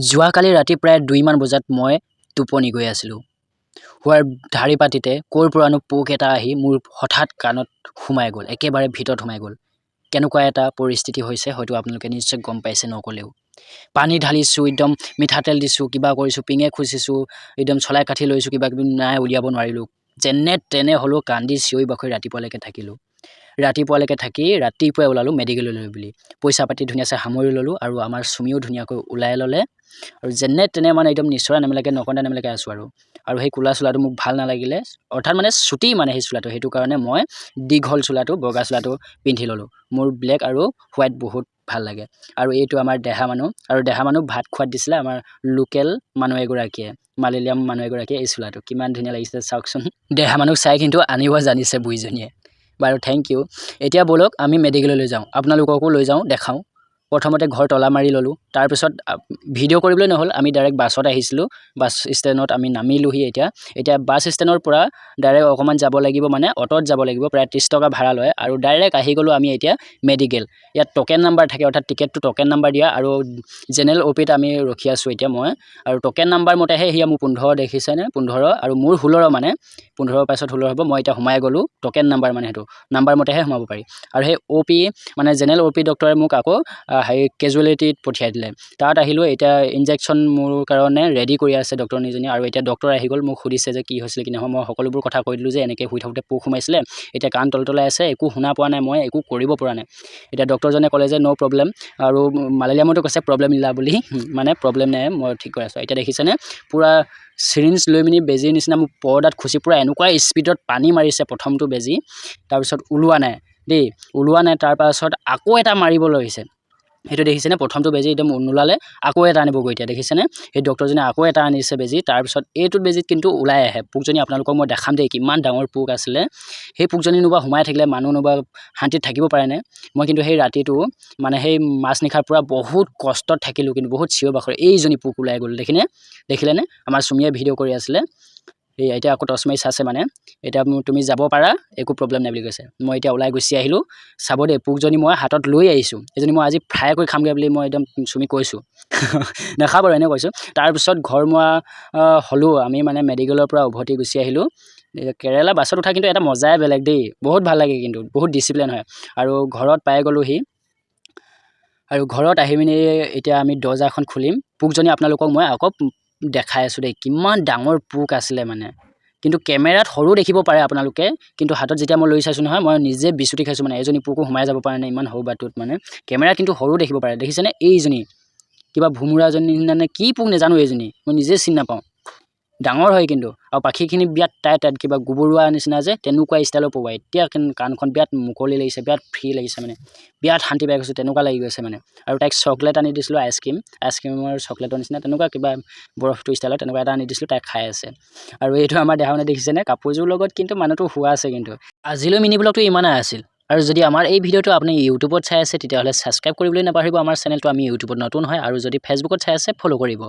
যোৱাকালি ৰাতি প্ৰায় 2মান বজাত মই টোপনি গৈ আছিলোঁ। শোৱাৰ ধাৰি পাতিতে ক'ৰ পৰানো পোক এটা আহি মোৰ হঠাৎ কাণত সোমাই গ'ল, একেবাৰে ভিতৰত সোমাই গ'ল। কেনেকুৱা এটা পৰিস্থিতি হৈছে হয়তো আপোনালোকে নিশ্চয় গম পাইছে নক'লেও। পানী ঢালিছোঁ, একদম মিঠাতেল দিছোঁ, কিবা কৰিছোঁ, পিঙে খুচিছোঁ, একদম চলাই কাঠি লৈছোঁ, কিবা কিবি নাই উলিয়াব নোৱাৰিলোঁ। যেনে তেনে হ'লেও কান্দি চিঞৰি বাখৰি ৰাতিপুৱালৈকে থাকিলোঁ। ৰাতিপুৱালৈকে থাকি ৰাতিপুৱাই ওলালোঁ মেডিকেললৈ বুলি। পইচা পাতি ধুনীয়াছে সামৰি ল'লোঁ আৰু আমাৰ চুমিও ধুনীয়াকৈ ওলাই ল'লে। আৰু যেনে তেনে মানে একদম নিচৰা নেমেলাকৈ নকন্দা নেমেলাকৈ আছোঁ আৰু সেই ক'লা চোলাটো মোক ভাল নালাগিলে, অৰ্থাৎ মানে চুটি মানে সেই চোলাটো, সেইটো কাৰণে মই দীঘল চোলাটো বগা চোলাটো পিন্ধি ল'লোঁ। মোৰ ব্লেক আৰু হোৱাইট বহুত ভাল লাগে। আৰু এইটো আমাৰ দেহা মানুহ, আৰু দেহা মানুহ ভাত খোৱাত দিছিলে আমাৰ লোকেল মানুহ এগৰাকীয়ে, মালয়ালম মানুহ এগৰাকীয়ে। এই চোলাটো কিমান ধুনীয়া লাগিছে চাওকচোন। দেহা মানুহ চাই কিন্তু আনিব জানিছে বুঢ়ীজনীয়ে। বাৰু থেংক ইউ। এতিয়া ব'লক আমি মেডিকেললৈ যাওঁ, আপোনালোককো লৈ যাওঁ, দেখাওঁ। প্ৰথমতে ঘৰ তলা মাৰি ল'লোঁ, তাৰপিছত ভিডিঅ' কৰিবলৈ নহ'ল, আমি ডাইৰেক্ট বাছত আহিছিলোঁ। বাছ ষ্টেণ্ডত আমি নামিলোঁহি। এতিয়া বাছ ষ্টেণ্ডৰ পৰা ডাইৰেক্ট অকণমান যাব লাগিব, মানে অ'টত যাব লাগিব, প্ৰায় 30 টকা ভাড়া লয়। আৰু ডাইৰেক্ট আহি গ'লোঁ আমি এতিয়া মেডিকেল। ইয়াত ট'কেন নাম্বাৰ থাকে, অৰ্থাৎ টিকেটটো ট'কেন নাম্বাৰ দিয়া, আৰু জেনেৰেল অ'পিত আমি ৰখি আছোঁ এতিয়া মই। আৰু ট'কেন নাম্বাৰ মতেহে সেয়া মোৰ 15 দেখিছেনে, 15 আৰু মোৰ 16 মানে 15 পাছত 16 হ'ব। মই এতিয়া সোমাই গ'লোঁ, ট'কেন নাম্বাৰ মানে সেইটো নাম্বাৰ মতেহে সোমাব পাৰি। আৰু সেই অ'পি মানে জেনেৰেল অ'পি ডক্টৰে মোক আকৌ কেজুৱেলিটিত পঠিয়াই দিলে। তাত আহিলোঁ, এতিয়া ইনজেকশ্যন মোৰ কাৰণে ৰেডি কৰি আছে ডক্টৰনীজনী। আৰু এতিয়া ডক্টৰ আহি গ'ল, মোক সুধিছে যে কি হৈছিলে কি নহয়। মই সকলোবোৰ কথা কৈ দিলোঁ যে এনেকৈ শুই থাকোঁতে পোক সোমাইছিলে, এতিয়া কাণ তলতলাই আছে, একো শুনা পোৱা নাই, মই একো কৰিব পৰা নাই। এতিয়া ডক্টৰজনে ক'লে যে ন' প্ৰব্লেম, আৰু মালয়ালমতো কৈছে প্ৰব্লেম ইলা বুলি, মানে প্ৰব্লেম নাই, মই ঠিক কৰি আছোঁ। এতিয়া দেখিছেনে পূৰা চিৰিঞ্জ লৈ পিনি বেজীৰ নিচিনা মোক পৰ্দাত খুচি পূৰা এনেকুৱা স্পীডত পানী মাৰিছে প্ৰথমটো বেজী, তাৰপিছত ওলোৱা নাই দেই, ওলোৱা নাই, তাৰপাছত আকৌ এটা মাৰিব লৈছে। সেইটো দেখিছেনে, প্ৰথমটো বেজী একদম নোলালে, আকৌ এটা আনিবগৈ। এতিয়া দেখিছেনে সেই ডক্টৰজনে আকৌ এটা আনিছে বেজী, তাৰপিছত এইটোত বেজীত কিন্তু ওলাই আহে পোকজনী। আপোনালোকক মই দেখাম দেই কিমান ডাঙৰ পোক আছিলে। সেই পোকজনী নোবা সোমাই থাকিলে মানুহ নোবা শান্তিত থাকিব পাৰেনে। মই কিন্তু সেই ৰাতিটো মানে সেই মাজনিশাৰ পৰা বহুত কষ্টত থাকিলোঁ, কিন্তু বহুত চিঞৰ বাখৰ। এইজনী পোক ওলাই গ'ল, দেখিলেনে, আমাৰ চুমিয়ে ভিডিঅ' কৰি আছিলে। এই এতিয়া আকৌ টচ মাৰি চাইছে, মানে এতিয়া তুমি যাব পাৰা, একো প্ৰব্লেম নাই বুলি কৈছে। মই এতিয়া ওলাই গুচি আহিলোঁ। চাব দেই, পোকজনী মই হাতত লৈ আহিছোঁ, এজনী মই আজি ফ্ৰাই কৰি খামগৈ বুলি মই একদম চুমি কৈছোঁ। নাখাব বাৰু, এনে কৈছোঁ। তাৰপিছত ঘৰমুৱা হ'লোঁ আমি, মানে মেডিকেলৰ পৰা উভতি গুচি আহিলোঁ। কেৰেলা বাছত উঠা কিন্তু এটা মজাই বেলেগ দেই, বহুত ভাল লাগে, কিন্তু বহুত ডিচিপ্লিন হয়। আৰু ঘৰত পাই গ'লোহি, আৰু ঘৰত আহি পিনি এতিয়া আমি দৰ্জাখন খুলিম। পোকজনী আপোনালোকক মই আকৌ দেখাই আছোঁ দেই, কিমান ডাঙৰ পোক আছিলে মানে। কিন্তু কেমেৰাত সৰু দেখিব পাৰে আপোনালোকে, কিন্তু হাতত যেতিয়া মই লৈ চাইছোঁ নহয়, মই নিজে বিচুতি খাইছোঁ, মানে এজনী পোকো সোমাই যাব পাৰে নে ইমান সৰু বাটটোত। মানে কেমেৰাত কিন্তু সৰু দেখিব পাৰে, দেখিছেনে এইজনী কিবা ভোমোৰাজনী নে কি পোক নেজানো, এইজনী মই নিজে চিনি নাপাওঁ, ডাঙৰ হয় কিন্তু। আৰু পাখিখিনি বিৰাট টাইট কিবা গোবৰুৱা নিচিনা যে, তেনেকুৱা ষ্টাইলৰ পোক। এতিয়া কাণখন বিৰাট মুকলি লাগিছে, বিৰাট ফ্ৰী লাগিছে, মানে বিৰাট শান্তি পাই গৈছোঁ, তেনেকুৱা লাগি গৈছে মানে। আৰু তাইক চকলেট আনি দিছিলোঁ, আইচক্ৰীমৰ চকলেটৰ নিচিনা, তেনেকুৱা কিবা বৰফটো ষ্টাইলত তেনেকুৱা এটা আনি দিছিলোঁ, তাই খাই আছে। আৰু এইটো আমাৰ দেহা মানে দেখিছেনে, কাপোৰযোৰ লগত কিন্তু মানুহটো শুৱা আছে। কিন্তু আজিলৈ মিনি ব্লগটো ইমানেই আছিল। আৰু যদি আমাৰ এই ভিডিঅ'টো আপুনি ইউটিউবত চাই আছে, তেতিয়াহ'লে ছাবস্ক্ৰাইব কৰিবলৈ নাপাহৰিব আমাৰ চেনেলটো। আমি ইউটিউবত নতুন হয়, আৰু যদি ফেচবুকত চাই আছে, ফ'ল' কৰিব।